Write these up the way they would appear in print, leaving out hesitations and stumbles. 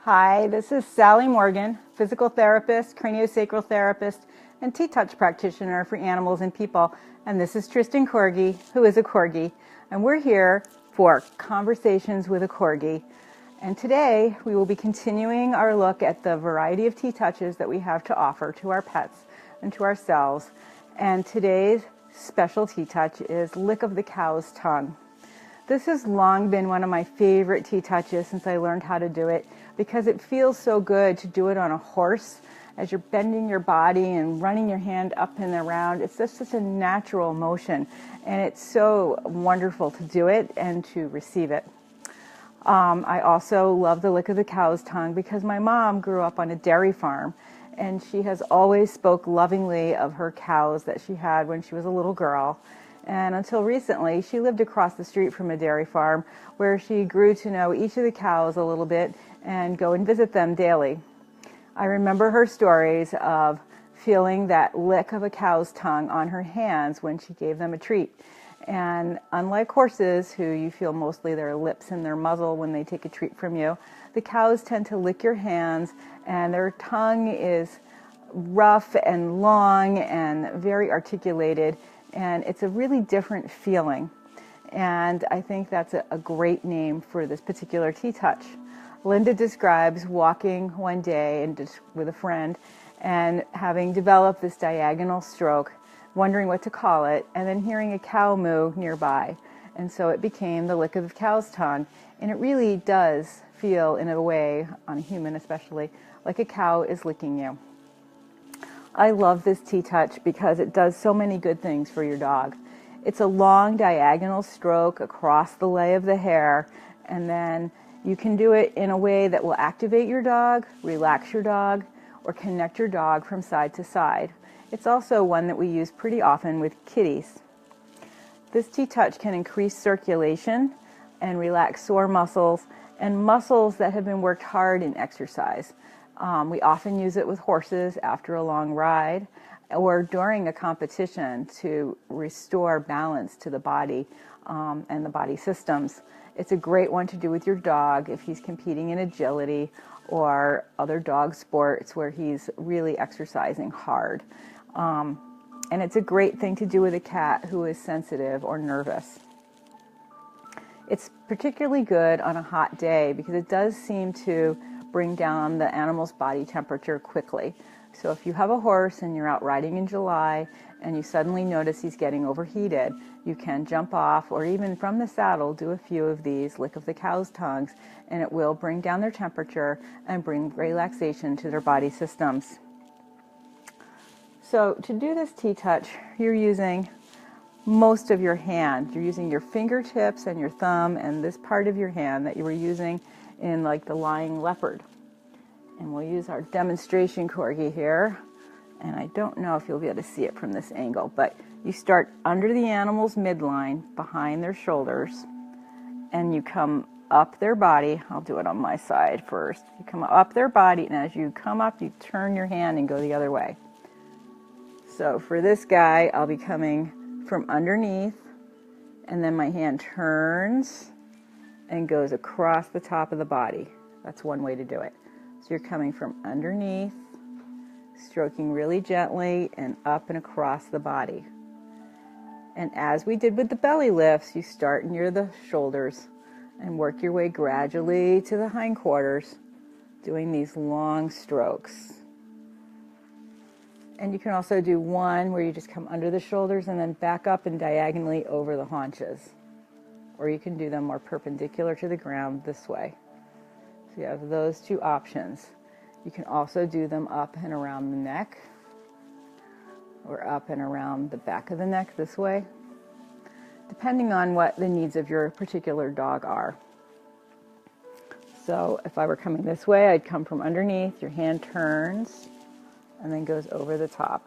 Hi, this is Sally Morgan, physical therapist, craniosacral therapist, and TTouch practitioner for animals and people. And this is Tristan Corgi, who is a Corgi. And we're here for Conversations with a Corgi. And today we will be continuing our look at the variety of TTouches that we have to offer to our pets and to ourselves. And today's special TTouch is Lick of the Cow's Tongue. This has long been one of my favorite TTouches since I learned how to do it, because it feels so good to do it on a horse as you're bending your body and running your hand up and around. It's just such a natural motion, and it's so wonderful to do it and to receive it. I also love the lick of the cow's tongue because my mom grew up on a dairy farm, and she has always spoke lovingly of her cows that she had when she was a little girl. And until recently, she lived across the street from a dairy farm where she grew to know each of the cows a little bit and go and visit them daily. I remember her stories of feeling that lick of a cow's tongue on her hands when she gave them a treat. And unlike horses, who you feel mostly their lips and their muzzle when they take a treat from you, the cows tend to lick your hands, and their tongue is rough and long and very articulated. And it's a really different feeling. And I think that's a great name for this particular TTouch. Linda describes walking one day and with a friend and having developed this diagonal stroke, wondering what to call it, and then hearing a cow moo nearby. And so it became the lick of the cow's tongue. And it really does feel, in a way, on a human especially, like a cow is licking you. I love this TTouch because it does so many good things for your dog. It's a long diagonal stroke across the lay of the hair, and then you can do it in a way that will activate your dog, relax your dog, or connect your dog from side to side. It's also one that we use pretty often with kitties. This TTouch can increase circulation and relax sore muscles and muscles that have been worked hard in exercise. We often use it with horses after a long ride or during a competition to restore balance to the body and the body systems. It's a great one to do with your dog if he's competing in agility or other dog sports where he's really exercising hard. And it's a great thing to do with a cat who is sensitive or nervous. It's particularly good on a hot day because it does seem to bring down the animal's body temperature quickly. So if you have a horse and you're out riding in July and you suddenly notice he's getting overheated, you can jump off or even from the saddle do a few of these lick of the cow's tongues, and it will bring down their temperature and bring relaxation to their body systems. So to do this TTouch, you're using most of your hand. You're using your fingertips and your thumb and this part of your hand that you were using in like the lying leopard. And we'll use our demonstration corgi here. And I don't know if you'll be able to see it from this angle, but you start under the animal's midline, behind their shoulders, and you come up their body. I'll do it on my side first. You come up their body, and as you come up, you turn your hand and go the other way. So for this guy, I'll be coming from underneath, and then my hand turns and goes across the top of the body. That's one way to do it. So you're coming from underneath, stroking really gently and up and across the body. And as we did with the belly lifts, you start near the shoulders and work your way gradually to the hindquarters, doing these long strokes. And you can also do one where you just come under the shoulders and then back up and diagonally over the haunches. Or you can do them more perpendicular to the ground this way. So you have those two options. You can also do them up and around the neck, or up and around the back of the neck this way, depending on what the needs of your particular dog are. So if I were coming this way, I'd come from underneath, your hand turns, and then goes over the top.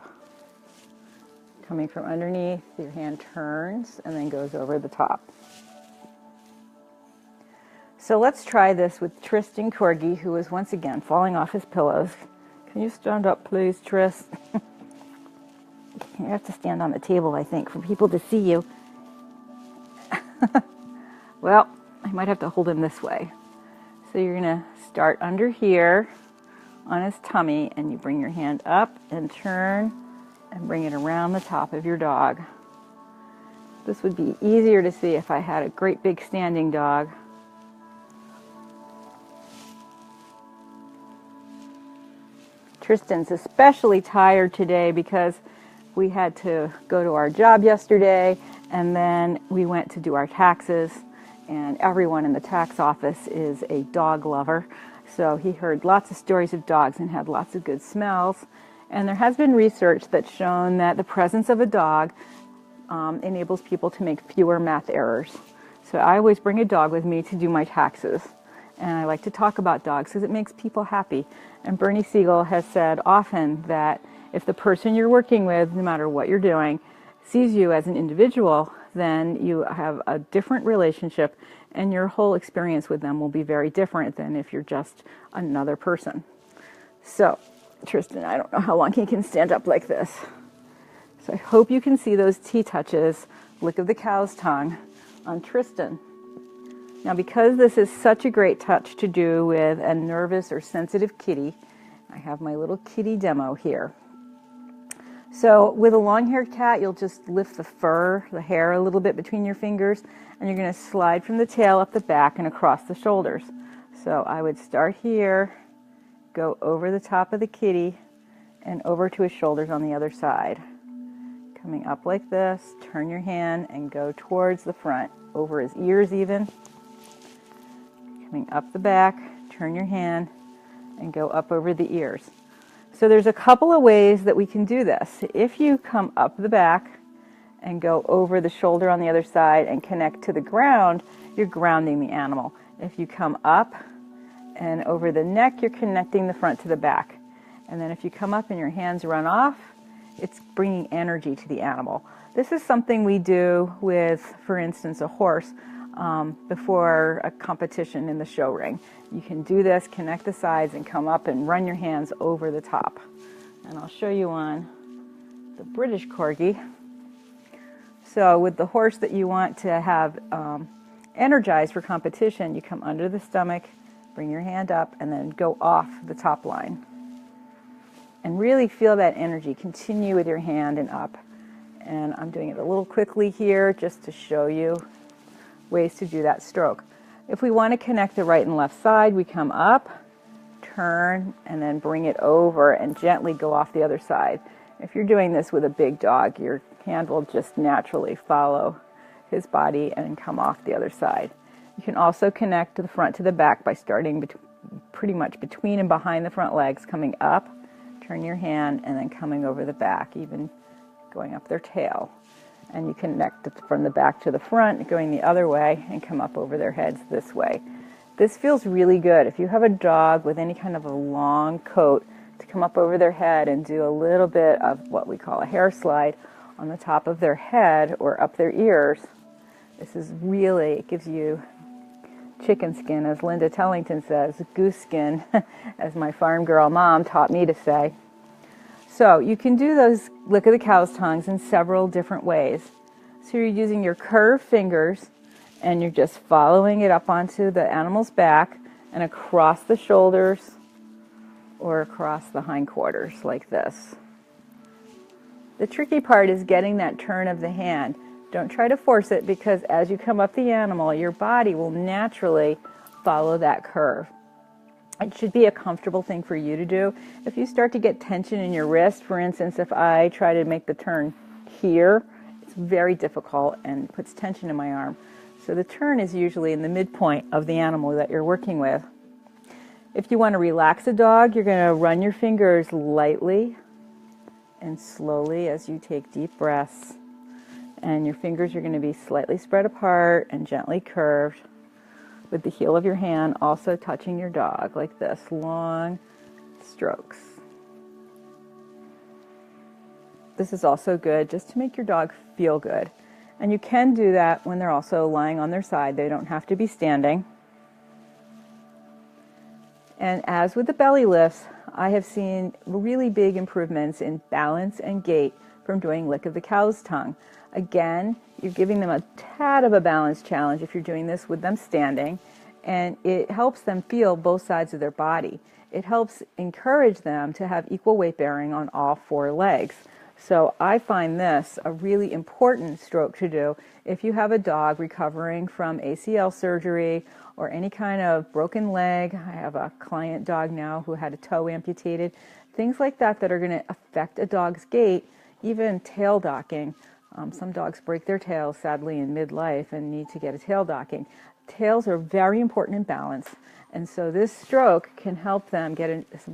Coming from underneath, your hand turns, and then goes over the top. So let's try this with Tristan Corgi, who is once again falling off his pillows. Can you stand up, please, Tris? You have to stand on the table, I think, for people to see you. Well, I might have to hold him this way. So So you're going to start under here on his tummy, and you bring your hand up and turn and bring it around the top of your dog. This would be easier to see if I had a great big standing dog. Tristan's especially tired today because we had to go to our job yesterday, and then we went to do our taxes, and everyone in the tax office is a dog lover. So he heard lots of stories of dogs and had lots of good smells. And there has been research that's shown that the presence of a dog enables people to make fewer math errors. So I always bring a dog with me to do my taxes. And I like to talk about dogs because it makes people happy. And Bernie Siegel has said often that if the person you're working with, no matter what you're doing, sees you as an individual, then you have a different relationship, and your whole experience with them will be very different than if you're just another person. So, Tristan, I don't know how long he can stand up like this. So I hope you can see those TTouches, lick of the cow's tongue, on Tristan. Now, because this is such a great touch to do with a nervous or sensitive kitty, I have my little kitty demo here. So with a long-haired cat, you'll just lift the fur, the hair a little bit between your fingers, and you're going to slide from the tail up the back and across the shoulders. So I would start here, go over the top of the kitty, and over to his shoulders on the other side. Coming up like this, turn your hand and go towards the front, over his ears even. Coming up the back, turn your hand and go up over the ears. So there's a couple of ways that we can do this. If you come up the back and go over the shoulder on the other side and connect to the ground, you're grounding the animal. If you come up and over the neck, you're connecting the front to the back. And then if you come up and your hands run off, it's bringing energy to the animal. This is something we do with, for instance, a horse before a competition in the show ring. You can do this, connect the sides, and come up and run your hands over the top. And I'll show you on the British Corgi. So with the horse that you want to have energized for competition, you come under the stomach, bring your hand up, and then go off the top line. And really feel that energy. Continue with your hand and up. And I'm doing it a little quickly here just to show you ways to do that stroke. If we want to connect the right and left side, we come up, turn, and then bring it over and gently go off the other side. If you're doing this with a big dog, your hand will just naturally follow his body and come off the other side. You can also connect the front to the back by starting pretty much between and behind the front legs, coming up, turn your hand, and then coming over the back, even going up their tail. And you connect from the back to the front, going the other way, and come up over their heads this way. This feels really good. If you have a dog with any kind of a long coat, to come up over their head and do a little bit of what we call a hair slide on the top of their head or up their ears, this is really, it gives you chicken skin, as Linda Tellington says, goose skin, as my farm girl mom taught me to say. So you can do those lick of the cow's tongues in several different ways. So you're using your curved fingers and you're just following it up onto the animal's back and across the shoulders or across the hindquarters like this. The tricky part is getting that turn of the hand. Don't try to force it, because as you come up the animal, your body will naturally follow that curve. It should be a comfortable thing for you to do. If you start to get tension in your wrist, for instance, if I try to make the turn here, it's very difficult and puts tension in my arm. So the turn is usually in the midpoint of the animal that you're working with. If you want to relax a dog, you're going to run your fingers lightly and slowly as you take deep breaths. And your fingers are going to be slightly spread apart and gently curved, with the heel of your hand also touching your dog like this, long strokes. This is also good just to make your dog feel good. And you can do that when they're also lying on their side. They don't have to be standing. And as with the belly lifts, I have seen really big improvements in balance and gait from doing lick of the cow's tongue. Again, you're giving them a tad of a balance challenge if you're doing this with them standing, and it helps them feel both sides of their body. It helps encourage them to have equal weight bearing on all 4 legs. So I find this a really important stroke to do if you have a dog recovering from ACL surgery or any kind of broken leg. I have a client dog now who had a toe amputated. Things like that that are going to affect a dog's gait, even tail docking. Some dogs break their tails, sadly, in midlife and need to get a tail docking. Tails are very important in balance, and so this stroke can help them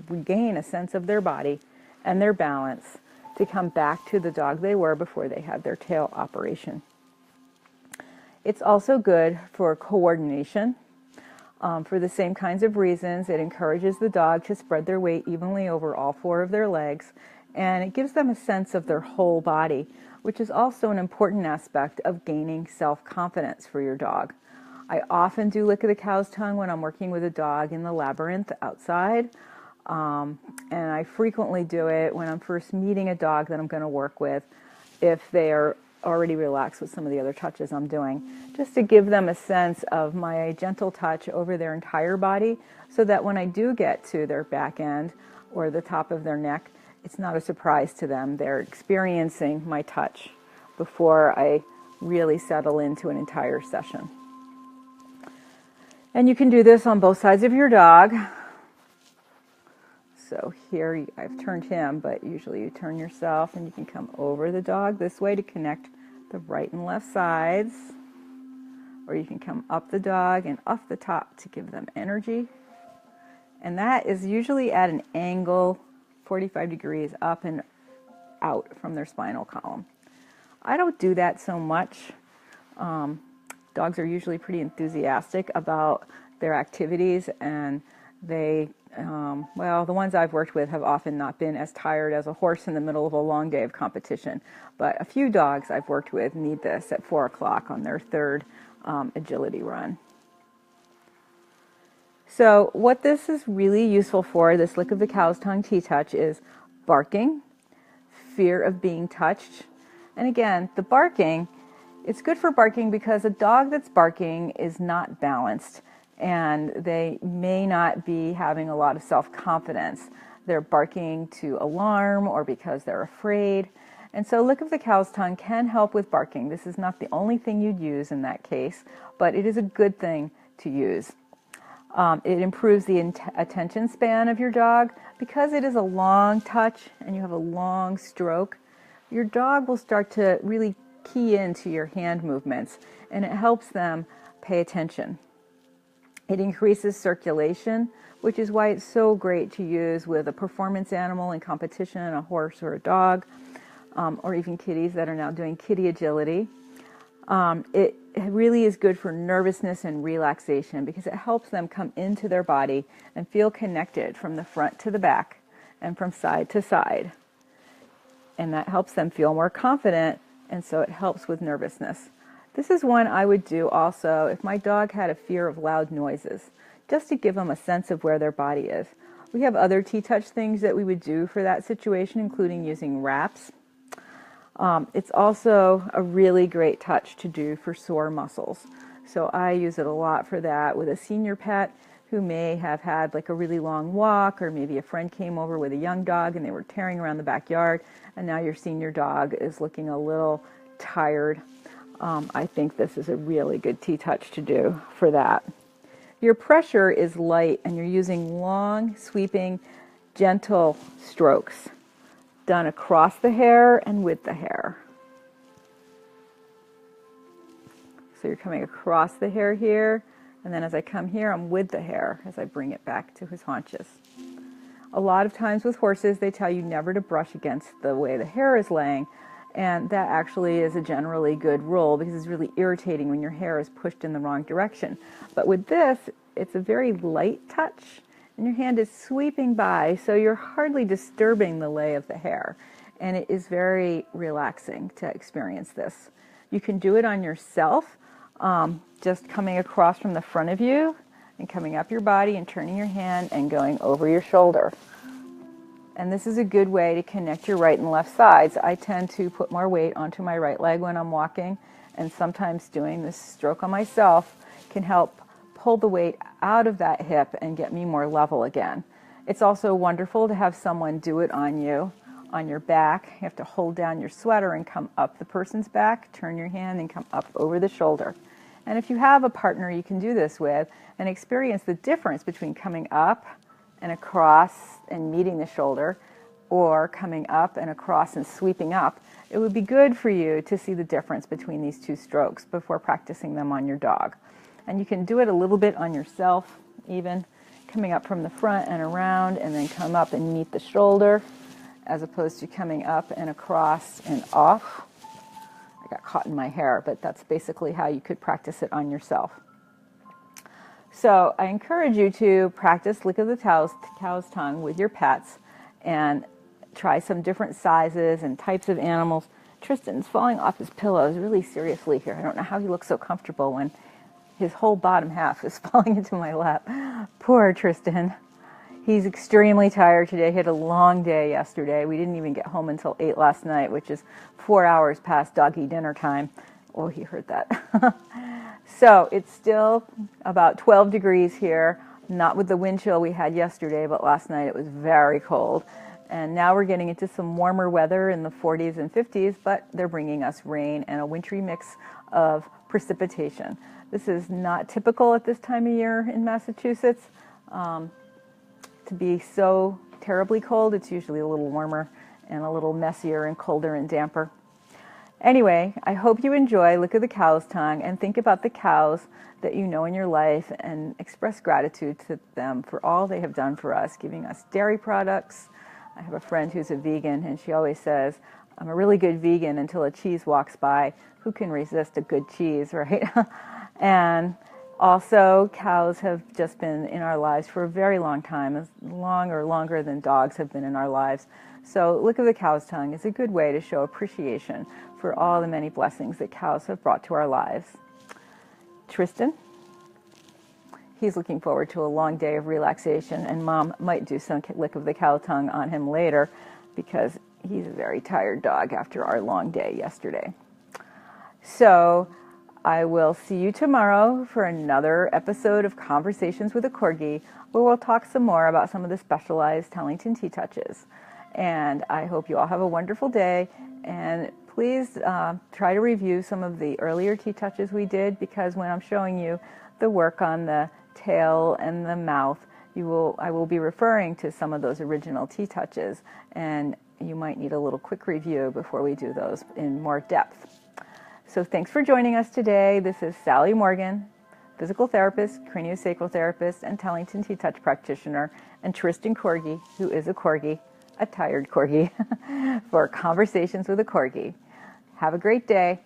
regain a sense of their body and their balance to come back to the dog they were before they had their tail operation. It's also good for coordination. For the same kinds of reasons, it encourages the dog to spread their weight evenly over all 4 of their legs, and it gives them a sense of their whole body, which is also an important aspect of gaining self-confidence for your dog. I often do lick of the cow's tongue when I'm working with a dog in the labyrinth outside, and I frequently do it when I'm first meeting a dog that I'm going to work with if they are already relaxed with some of the other touches I'm doing, just to give them a sense of my gentle touch over their entire body so that when I do get to their back end or the top of their neck, it's not a surprise to them. They're experiencing my touch before I really settle into an entire session. And you can do this on both sides of your dog. So here I've turned him, but usually you turn yourself and you can come over the dog this way to connect the right and left sides. Or you can come up the dog and off the top to give them energy. And that is usually at an angle 45 degrees up and out from their spinal column. I don't do that so much. Dogs are usually pretty enthusiastic about their activities, and they, well, the ones I've worked with have often not been as tired as a horse in the middle of a long day of competition. But a few dogs I've worked with need this at 4 o'clock on their 3rd agility run. So what this is really useful for, this lick of the cow's tongue TTouch, is barking, fear of being touched. And again, the barking, it's good for barking because a dog that's barking is not balanced and they may not be having a lot of self-confidence. They're barking to alarm or because they're afraid. And so lick of the cow's tongue can help with barking. This is not the only thing you'd use in that case, but it is a good thing to use. It improves the attention span of your dog. Because it is a long touch and you have a long stroke, your dog will start to really key into your hand movements, and it helps them pay attention. It increases circulation, which is why it's so great to use with a performance animal in competition, a horse or a dog, or even kitties that are now doing kitty agility. It really is good for nervousness and relaxation because it helps them come into their body and feel connected from the front to the back and from side to side. And that helps them feel more confident, and so it helps with nervousness. This is one I would do also if my dog had a fear of loud noises, just to give them a sense of where their body is. We have other TTouch things that we would do for that situation, including using wraps. It's also a really great touch to do for sore muscles. So I use it a lot for that with a senior pet who may have had like a really long walk, or maybe a friend came over with a young dog and they were tearing around the backyard, and now your senior dog is looking a little tired. I think this is a really good TTouch to do for that. Your pressure is light and you're using long, sweeping, gentle strokes done across the hair and with the hair. So you're coming across the hair here, and then as I come here, I'm with the hair as I bring it back to his haunches. A lot of times with horses, they tell you never to brush against the way the hair is laying, and that actually is a generally good rule because it's really irritating when your hair is pushed in the wrong direction. But with this, it's a very light touch, and your hand is sweeping by, so you're hardly disturbing the lay of the hair, and it is very relaxing to experience this. You can do it on yourself, just coming across from the front of you and coming up your body and turning your hand and going over your shoulder. And this is a good way to connect your right and left sides. I tend to put more weight onto my right leg when I'm walking, and sometimes doing this stroke on myself can help pull the weight out of that hip and get me more level again. It's also wonderful to have someone do it on you, on your back. You have to hold down your sweater and come up the person's back, turn your hand and come up over the shoulder. And if you have a partner you can do this with and experience the difference between coming up and across and meeting the shoulder, or coming up and across and sweeping up, it would be good for you to see the difference between these two strokes before practicing them on your dog. And you can do it a little bit on yourself, even coming up from the front and around and then come up and meet the shoulder, as opposed to coming up and across and off. I got caught in my hair, but that's basically how you could practice it on yourself. So I encourage you to practice lick of the cow's tongue with your pets and try some different sizes and types of animals. Tristan's falling off his pillows really seriously here. I don't know how he looks so comfortable when his whole bottom half is falling into my lap. Poor Tristan. He's extremely tired today. He had a long day yesterday. We didn't even get home until 8 last night, which is 4 hours past doggy dinner time. Oh, he heard that. So it's still about 12 degrees here, not with the wind chill we had yesterday, but last night it was very cold. And now we're getting into some warmer weather in the 40s and 50s, but they're bringing us rain and a wintry mix of precipitation. This is not typical at this time of year in Massachusetts. To be so terribly cold, it's usually a little warmer and a little messier and colder and damper. Anyway, I hope you enjoy Lick of the Cow's Tongue and think about the cows that you know in your life and express gratitude to them for all they have done for us, giving us dairy products. I have a friend who's a vegan, and she always says, I'm a really good vegan until a cheese walks by. Who can resist a good cheese, right? And also, cows have just been in our lives for a very long time, as long or longer than dogs have been in our lives. So Lick of the Cow's Tongue is a good way to show appreciation for all the many blessings that cows have brought to our lives. Tristan? He's looking forward to a long day of relaxation, and Mom might do some lick of the cow tongue on him later because he's a very tired dog after our long day yesterday. So I will see you tomorrow for another episode of Conversations with a Corgi, where we'll talk some more about some of the specialized Tellington TTouches. And I hope you all have a wonderful day, and please try to review some of the earlier TTouches we did, because when I'm showing you the work on the tail and the mouth, I will be referring to some of those original TTouches, and you might need a little quick review before we do those in more depth. So thanks for joining us today. This is Sally Morgan, physical therapist, craniosacral therapist, and Tellington TTouch practitioner, and Tristan Corgi, who is a Corgi, a tired Corgi, for Conversations with a Corgi. Have a great day.